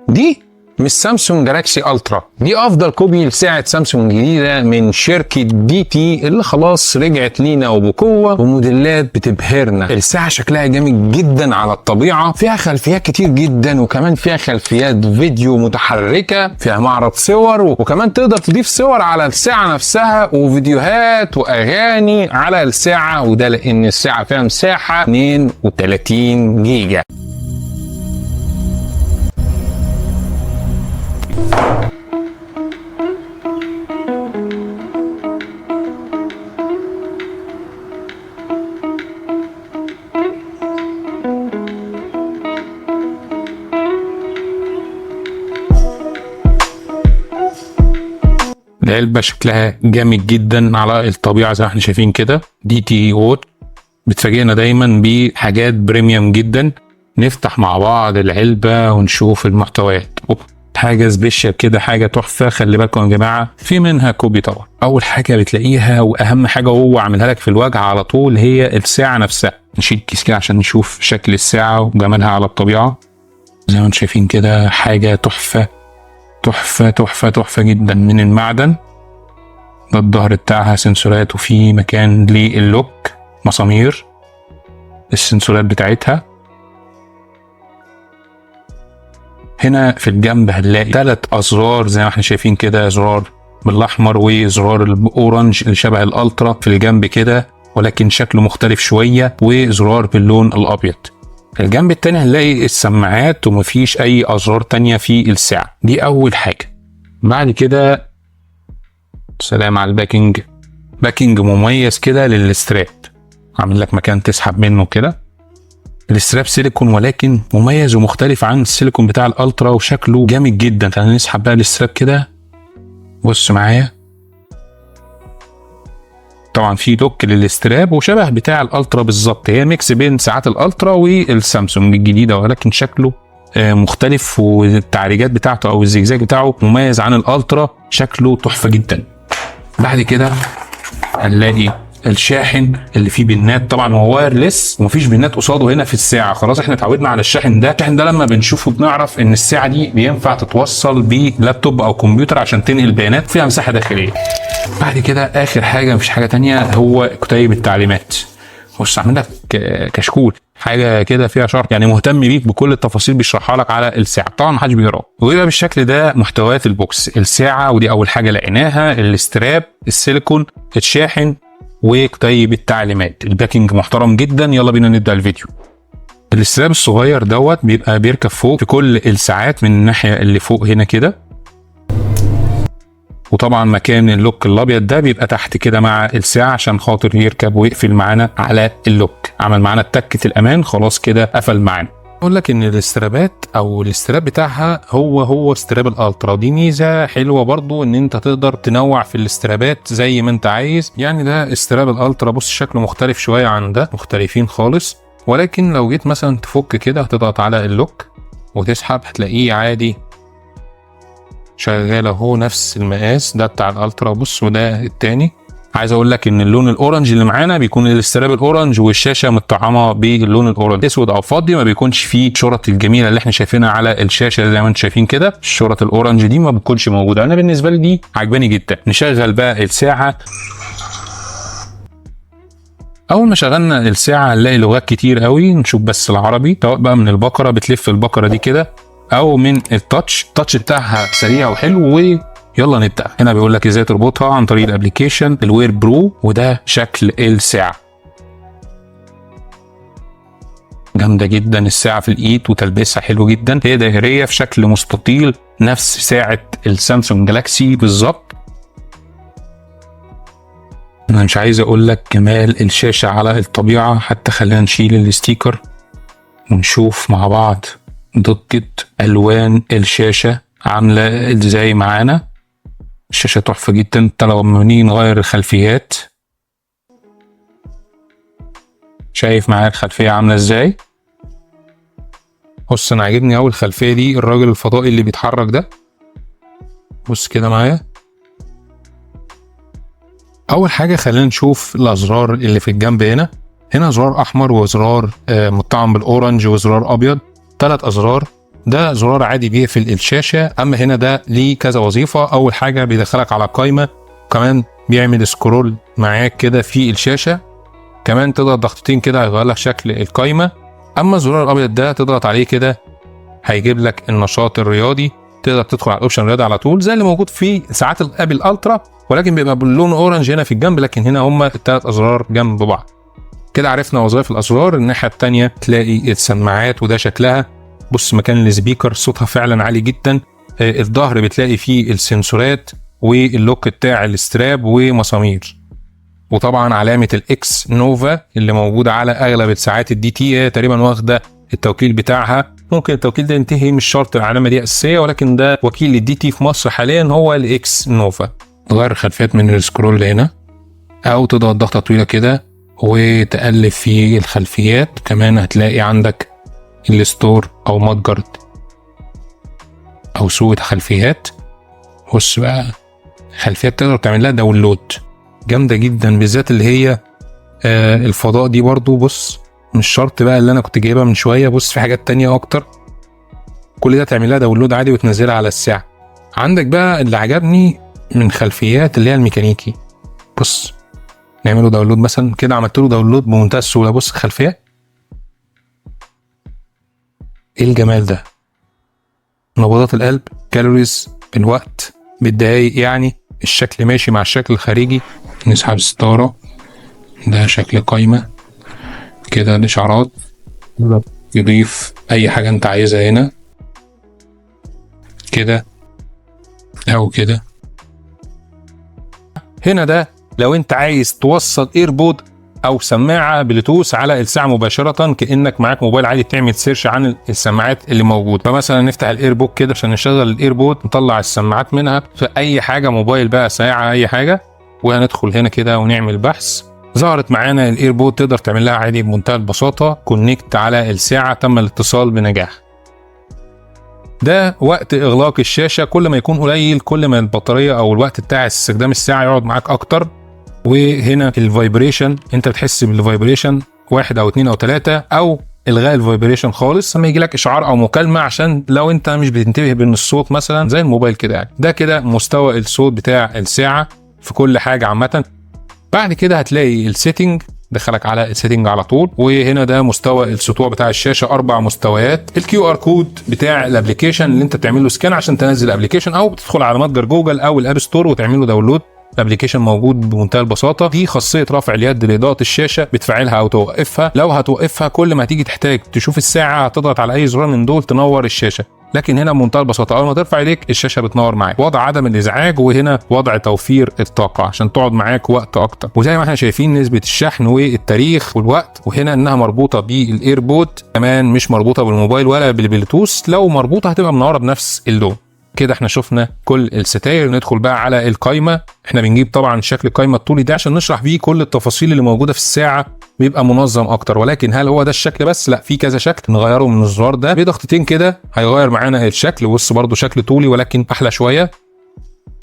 دي مش سامسونج جالاكسي الترا، دي افضل كوبي لساعه سامسونج جديده من شركه دي تي اللي خلاص رجعت لينا وبقوه وموديلات بتبهرنا. الساعه شكلها جامد جدا على الطبيعه، فيها خلفيات كتير جدا وكمان فيها خلفيات فيديو متحركه، فيها معرض صور وكمان تقدر تضيف صور على الساعه نفسها وفيديوهات واغاني على الساعه، وده لان الساعه فيها مساحه 32 جيجا. العلبة شكلها جامد جدا على الطبيعة زي ما احنا شايفين كده. دي تي ووت بتفاجئنا دايما بحاجات بريميوم جدا. نفتح مع بعض العلبة ونشوف المحتويات. حاجة سبيشال كده، حاجة تحفة. خلي بالكم يا جماعة في منها كوبي طبعا. أول حاجة بتلاقيها وأهم حاجة هو عاملها لك في الواجهة على طول هي الساعة نفسها. نشيل الكيس كده عشان نشوف شكل الساعة وجمالها على الطبيعة. زي ما انتم شايفين كده حاجة تحفة تحفة تحفة تحفة جدا من المعدن. ده الظهر بتاعها سنسورات وفي مكان للوك، مسامير السنسورات بتاعتها. هنا في الجنب هنلاقي 3 أزرار زي ما احنا شايفين كده، زرار بالاحمر وزرار الاورنج اللي شبه الالترا في الجنب كده ولكن شكله مختلف شوية، وزرار باللون الابيض. في الجنب التاني هنلاقي السماعات ومفيش اي ازرار تانية في الساعة. دي اول حاجة. بعد كده سلام على الباكينج. باكينج مميز كده للستراب، عامل لك مكان تسحب منه كده. الستراب سيليكون ولكن مميز ومختلف عن السيليكون بتاع الالترا وشكله جامد جدا. تعالى نسحب بقى الستراب كده، بص معايا. طبعا في لوك للستراب وشبه بتاع الالترا بالظبط، هي ميكس بين ساعات الالترا والسامسونج الجديده ولكن شكله مختلف، والتعريجات بتاعته او الزجزاج بتاعه مميز عن الالترا، شكله تحفه جدا. بعد كده هنلاقي الشاحن اللي فيه بنات، طبعا هو وايرلس ومفيش بنات قصاده هنا في الساعه. خلاص احنا اتعودنا على الشاحن ده. الشاحن ده لما بنشوفه بنعرف ان الساعه دي بينفع تتوصل بلابتوب او كمبيوتر عشان تنقل بيانات فيها مساحه داخليه. بعد كده اخر حاجه مفيش حاجه تانية هو كتيب التعليمات. بص عامل لك كشكول، حاجه كده فيها شرح، يعني مهتم بيك بكل التفاصيل بيشرحها لك على الساعه. طبعا محدش بيقراه. ويبقى بالشكل ده محتويات البوكس: الساعه ودي اول حاجه لقيناها، الاستراب، السيليكون، الشاحن، وكتيب التعليمات. الباكينج محترم جدا. يلا بينا نبدا الفيديو. الاستراب الصغير دوت بيبقى بيركب فوق في كل الساعات من الناحيه اللي فوق هنا كده، وطبعا مكان اللوك الابيض ده بيبقى تحت كده مع الساعه عشان خاطر يركب ويقفل معانا على اللوك. عمل معانا تكه الامان، خلاص كده قفل معانا. اقول لك ان الاسترابات او الاستراب بتاعها هو استراب الالترا، دي ميزه حلوه برضو ان انت تقدر تنوع في الاسترابات زي ما انت عايز. يعني ده استراب الالترا، بص شكله مختلف شويه عن ده، مختلفين خالص. ولكن لو جيت مثلا تفك كده هتضغط على اللوك وتسحب هتلاقيه عادي شغال اهو، نفس المقاس ده بتاع الالترا. بص وده التاني. عايز اقول لك ان اللون الاورنج اللي معانا بيكون الاستراب الاورنج والشاشه متطعمه باللون الاورنج. اسود او فاضي، ما بيكونش فيه الشرط الجميله اللي احنا شايفينها على الشاشه زي ما انتم شايفين كده. الشرط الاورنج دي ما بتكونش موجوده. انا بالنسبه لي دي عجباني جدا. نشغل بقى الساعه. اول ما شغلنا الساعه هنلاقي لغات كتير قوي. نشوف بس العربي، سواء بقى من البقره بتلف البقره دي كده او من التاتش بتاعها سريع وحلو. ويلا نبدا. هنا بيقول لك ازاي تربطها عن طريق الابلكيشن الوير برو، وده شكل الساعه. جامده جدا الساعه في الايد وتلبسها حلو جدا. هي دائريه في شكل مستطيل نفس ساعه السامسونج جالاكسي بالظبط. انا مش عايز اقول لك جمال الشاشه على الطبيعه. حتى خلينا نشيل الستيكر ونشوف مع بعض دقة ألوان الشاشة عاملة ازاي معانا. الشاشة تحفة جدا. انت لما نيجي نغير الخلفيات، شايف معايا الخلفية عاملة ازاي؟ بص انا عاجبني اوي الخلفية دي، الراجل الفضائي اللي بيتحرك ده. بص كده معايا. اول حاجة خلينا نشوف الازرار اللي في الجنب هنا. هنا زرار احمر وزرار مطعم بالاورنج وزرار ابيض. 3 ازرار. ده زرار عادي بيقفل الشاشه، اما هنا ده ليه كذا وظيفه. اول حاجه بيدخلك على قائمه، كمان بيعمل سكرول معاك كده في الشاشه، كمان تضغط ضغطتين كده هيغير لك شكل القائمه. اما الزرار الابيض ده تضغط عليه كده هيجيب لك النشاط الرياضي، تقدر تدخل على الاوبشن الرياضي على طول زي اللي موجود في ساعات الابل الترا، ولكن بيبقى باللون اورنج هنا في الجنب، لكن هنا هما الثلاث ازرار جنب بعض. كده عرفنا وظائف الازرار. الناحيه الثانيه تلاقي السماعات، وده شكلها، بص مكان السبيكر صوتها فعلا عالي جدا. الظهر بتلاقي فيه السنسورات واللوك بتاع الاستراب ومسامير، وطبعا علامه الاكس نوفا اللي موجوده على اغلب الساعات الدي تي، تقريبا واخده التوكيل بتاعها. ممكن التوكيل ده ينتهي، مش شرط العلامه دي اساسيه، ولكن ده وكيل للدي تي في مصر حاليا هو الاكس نوفا. تغير الخلفيات من السكرول هنا، او تضغط ضغطه طويله كده وتقلب في الخلفيات. كمان هتلاقي عندك الستور او متجر او سوق خلفيات. بص بقى خلفيات تقدر تعمل لها داونلود، جامده جدا، بالذات اللي هي الفضاء دي برضو. بص مش شرط بقى اللي انا كنت جايبها من شويه، بص في حاجات تانية اكتر. كل ده تعمل لها داونلود عادي وتنزلها على الساعه. عندك بقى اللي عجبني من خلفيات اللي هي الميكانيكي، بص نعمله داونلود مثلا كده، عملت له داونلود بمنتهى السهوله. بص خلفيه، ايه الجمال ده، نبضات القلب، كالوريز، الوقت بالدقايق، يعني الشكل ماشي مع الشكل الخارجي. نسحب الستاره، ده شكل قايمه كده، الاشعارات، يضيف اي حاجه انت عايزها هنا كده او كده. هنا ده لو انت عايز توصل ايربود او سماعه بلوتوث على الساعه مباشره، كانك معاك موبايل عادي تعمل سيرش عن السماعات اللي موجود. فمثلا نفتح الايربود كده عشان نشغل الايربود، نطلع السماعات منها في اي حاجه، موبايل بقى، ساعه، اي حاجه، وهندخل هنا كده ونعمل بحث. ظهرت معانا الايربود، تقدر تعمل لها عادي بمنتهى البساطه كونكت على الساعه، تم الاتصال بنجاح. ده وقت اغلاق الشاشه، كل ما يكون قليل كل ما البطاريه او الوقت بتاع استخدام الساعه يقعد معاك اكتر. وهنا الفايبريشن، انت بتحس بالفايبريشن 1 أو 2 أو 3، او الغاء الفايبريشن خالص لما يجي لك اشعار او مكالمه، عشان لو انت مش بتنتبه بين الصوت مثلا زي الموبايل كده يعني. ده كده مستوى الصوت بتاع الساعه في كل حاجه عامه. بعد كده هتلاقي السيتنج، دخلك على السيتنج على طول، وهنا ده مستوى السطوع بتاع الشاشه، 4 مستويات. الكيو ار كود بتاع الابلكيشن اللي انت بتعمل له سكان عشان تنزل الابلكيشن، او بتدخل على متجر جوجل او الاب ستور وتعمل له داونلود. الابلكيشن موجود بمنتهى البساطه. دي خاصيه رفع اليد لاضاءه الشاشه، بتفعلها او توقفها. لو هتوقفها كل ما هتيجي تحتاج تشوف الساعه هتضغط على اي زرار من دول تنور الشاشه، لكن هنا بمنتهى البساطه اول ما ترفع ايديك الشاشه بتنور معاك. وضع عدم الازعاج، وهنا وضع توفير الطاقه عشان تقعد معاك وقت اكتر. وزي ما احنا شايفين نسبه الشحن والتاريخ والوقت، وهنا انها مربوطه بالايربود، كمان مش مربوطه بالموبايل ولا بالبلوتوث. لو مربوطه هتبقى منوره بنفس اللون. كده احنا شفنا كل الستاير. ندخل بقى على القايمه. احنا بنجيب طبعا شكل القايمه الطولي ده عشان نشرح بيه كل التفاصيل اللي موجوده في الساعه، بيبقى منظم اكتر. ولكن هل هو ده الشكل بس؟ لا، في كذا شكل. نغيره من الزرار ده بضغطتين كده هيغير معانا الشكل. بص برضو شكل طولي ولكن احلى شويه.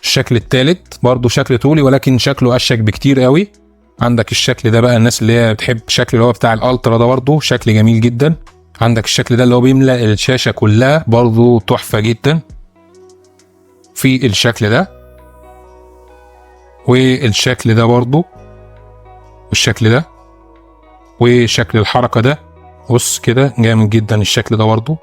الشكل الثالث برضو شكل طولي ولكن شكله اشيك بكتير قوي. عندك الشكل ده بقى، الناس اللي هي بتحب الشكل اللي هو بتاع الالترا ده برضو شكل جميل جدا. عندك الشكل ده اللي هو بيملأ الشاشه كلها، برضو تحفه جدا. في الشكل ده والشكل ده برضو، والشكل ده وشكل الحركة ده، بص كده جامد جدا الشكل ده برضو.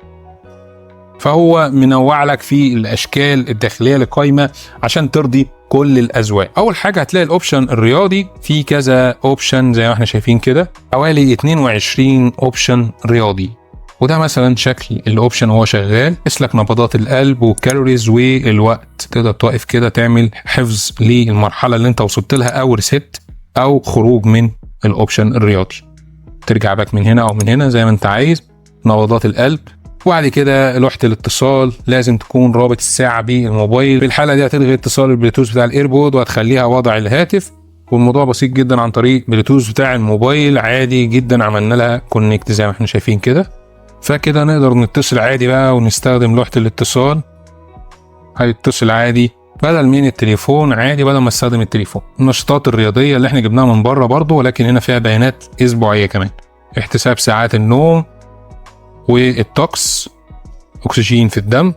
فهو منوع لك في الاشكال الداخلية للقائمة عشان ترضي كل الاذواق. اول حاجة هتلاقي الاوبشن الرياضي، في كذا اوبشن زي ما احنا شايفين كده، حوالي 22 اوبشن رياضي. وده مثلا شكل الاوبشن وهو شغال، اسلك نبضات القلب والكالوريز والوقت. تقدر توقف كده تعمل حفظ للمرحله اللي انت وصلت لها، او ريست، او خروج من الاوبشن الرياضي. ترجع باك من هنا او من هنا زي ما انت عايز. نبضات القلب، وبعد كده لوحه الاتصال لازم تكون رابط الساعه بالموبايل. في الحاله دي هتلغي اتصال البلوتوث بتاع الايربود وهتخليها وضع الهاتف، والموضوع بسيط جدا عن طريق بلوتوث بتاع الموبايل عادي جدا. عملنا لها كونكت زي ما احنا شايفين كده. فكده نقدر نتصل عادي بقى ونستخدم لوحة الاتصال. هيتصل عادي بدل من التليفون، عادي بدل ما استخدم التليفون. النشاطات الرياضية اللي احنا جبناها من بره برضو، ولكن هنا فيها بيانات اسبوعية كمان. احتساب ساعات النوم والطقس، اكسجين في الدم،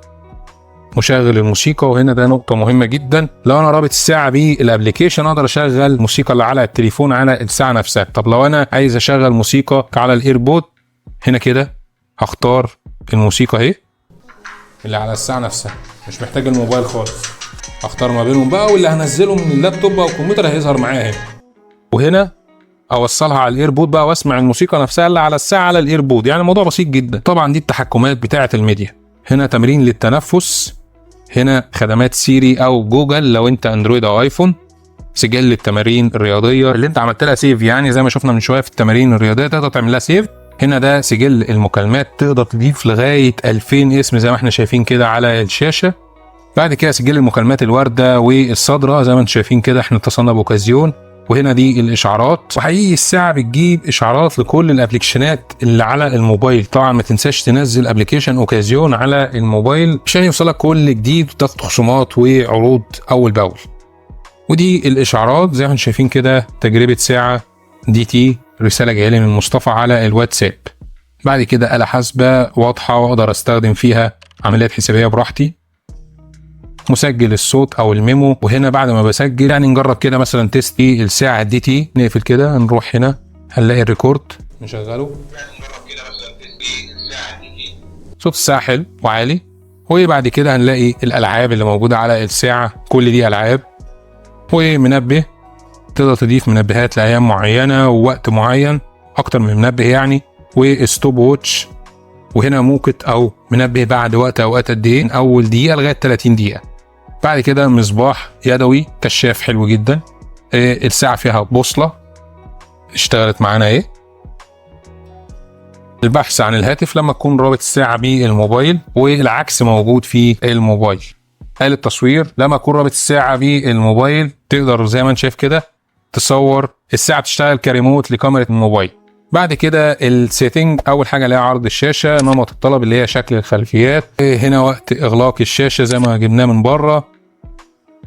مشغل الموسيقى. وهنا ده نقطة مهمة جدا، لو انا رابط الساعة بالابليكيشن اقدر اشغل الموسيقى اللي على التليفون على الساعة نفسها. طب لو انا عايز اشغل موسيقى على الايربود، هنا كده هختار الموسيقى اهي اللي على الساعة نفسها، مش محتاج الموبايل خالص. اختار ما بينهم بقى، واللي هنزله من اللابتوب او الكمبيوتر هيظهر معايا هنا. وهنا اوصلها على الايربود بقى واسمع الموسيقى نفسها اللي على الساعة على الايربود. يعني الموضوع بسيط جدا. طبعا دي التحكمات بتاعة الميديا. هنا تمرين للتنفس، هنا خدمات سيري او جوجل لو انت اندرويد او ايفون، سجل التمارين الرياضيه اللي انت عملت لها سيف، يعني زي ما شفنا من شويه في التمارين الرياضيه تقدر تعمل لها سيف. هنا ده سجل المكالمات، تقدر تضيف لغايه 2000 اسم زي ما احنا شايفين كده على الشاشه. بعد كده سجل المكالمات الوارده والصادره زي ما انتم شايفين كده، احنا اتصلنا باوكازيون. وهنا دي الاشعارات، وحقيقي الساعه بتجيب اشعارات لكل الابلكيشنات اللي على الموبايل. طبعا ما تنساش تنزل ابلكيشن اوكازيون على الموبايل عشان يوصلك كل جديد وتاخد خصومات وعروض اول باول. ودي الاشعارات زي ما انتم شايفين كده، تجربه ساعه دي تي، رساله جايه لي من مصطفى على الواتساب. بعد كده آلة حاسبه واضحه واقدر استخدم فيها عمليات حسابيه براحتي. مسجل الصوت او الميمو. وهنا بعد ما بسجل يعني نجرب كده مثلا تيست الساعه دي تي، نقفل كده نروح هنا هنلاقي الريكورد نشغله. يعني نجرب كده مثلا تيست الساعه دي تي، صوت الساعه حلو وعالي. وبعد كده هنلاقي الالعاب اللي موجوده على الساعه، كل دي العاب. ومنبه، تقدر تضيف منبهات لايام معينه ووقت معين، اكتر من منبه يعني. وستوب ووتش، وهنا موقت او منبه بعد وقت اوقات قد ايه، من اول دقيقه لغايه 30 دقيقه. بعد كده مصباح يدوي، كشاف حلو جدا. الساعه فيها بوصله اشتغلت معانا ايه. البحث عن الهاتف لما تكون رابط الساعه بالموبايل، والعكس موجود في الموبايل. آلة تصوير، لما تكون رابط الساعه بالموبايل تقدر زي ما انت شايف كده تصور الساعه، تشتغل كريموت لكاميرا الموبايل. بعد كده السيتنج، اول حاجه اللي هي عرض الشاشه، نمط الطلب اللي هي شكل الخلفيات. هنا وقت اغلاق الشاشه زي ما جبناه من بره.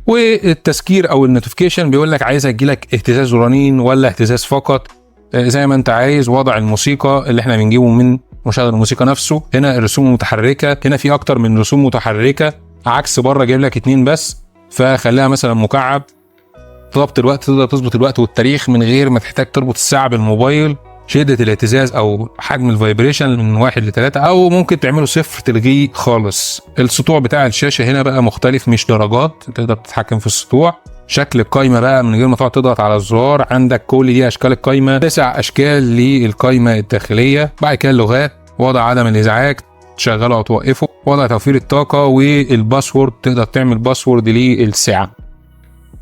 والتذكير او النوتيفيكيشن بيقول لك عايزها تجيلك اهتزاز ورنين ولا اهتزاز فقط، زي ما انت عايز. وضع الموسيقى اللي احنا بنجيبه من مشغل الموسيقى نفسه. هنا الرسوم المتحركه، هنا في اكتر من رسوم متحركه عكس بره جايب لك 2 بس، فخليها مثلا مكعب. ضبط الوقت، تقدر تظبط الوقت والتاريخ من غير ما تحتاج تربط الساعه بالموبايل. شدة الاهتزاز او حجم الفايبريشن من 1 ل 3، او ممكن تعمله 0 تلغيه خالص. السطوع بتاع الشاشة هنا بقى مختلف، مش درجات، تقدر تتحكم في السطوع. شكل القايمة بقى من غير ما تقعد تضغط على الزرار، عندك كل دي اشكال القايمة، 9 اشكال للقايمة الداخلية. بعد كده اللغات، وضع عدم الازعاج تشغله او توقفه، وضع توفير الطاقة، والباسورد تقدر تعمل باسورد للساعة.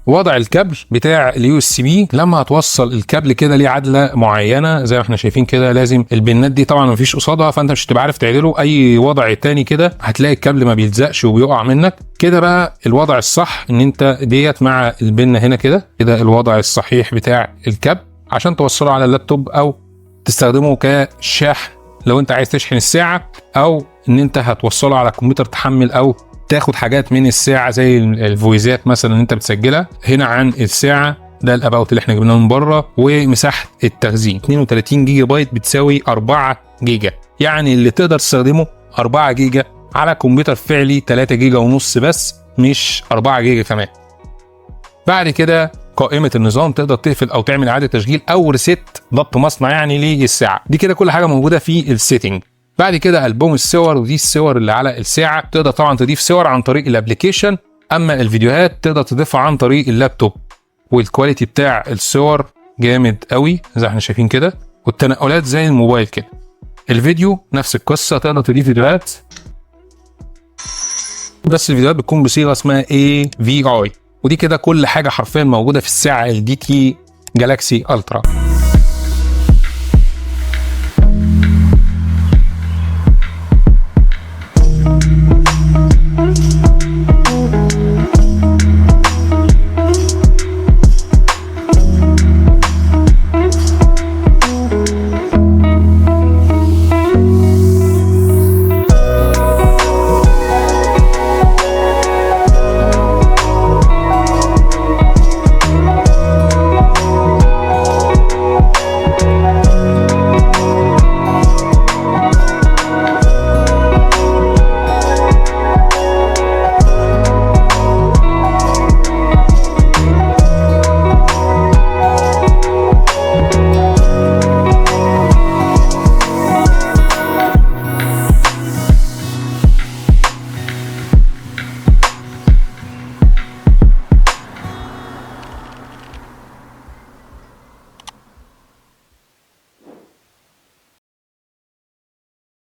وضع الكابل بتاع اليو اس بي، لما هتوصل الكابل كده ليه عدله معينه زي ما احنا شايفين كده، لازم البنات دي طبعا مفيش قصادها، فانت مش هتبقى عارف تعدله. اي وضع تاني كده هتلاقي الكابل ما بيلزقش وبيقع منك كده. بقى الوضع الصح ان انت ديت مع البنه هنا كده الوضع الصحيح بتاع الكابل عشان توصله على اللابتوب او تستخدمه كشاحن لو انت عايز تشحن الساعه، او ان انت هتوصله على الكمبيوتر تحمل او تاخد حاجات من الساعه زي الفويزات مثلا اللي انت بتسجلها. هنا عن الساعه ده الاباوت اللي احنا جبناه من بره. ومساحه التخزين 32 جيجا بايت بتساوي 4 جيجا، يعني اللي تقدر تستخدمه 4 جيجا على كمبيوتر فعلي 3 جيجا ونص بس، مش 4 جيجا كمان. بعد كده قائمه النظام، تقدر تقفل او تعمل اعاده تشغيل او ريست ضبط مصنع يعني للساعه. دي كده كل حاجه موجوده في السيتنج. بعد كده ألبوم الصور، ودي الصور اللي على الساعة. تقدر طبعا تضيف صور عن طريق الابليكيشن، أما الفيديوهات تقدر تضيفها عن طريق اللابتوب. والكواليتي بتاع الصور جامد قوي زي ما احنا شايفين كده، والتنقلات زي الموبايل كده. الفيديو نفس القصة، تقدر تضيف فيديوهات، بس الفيديوهات بتكون بصيغة اسمها AVI. ودي كده كل حاجة حرفيا موجودة في الساعة الدي تي جالاكسي ألترا.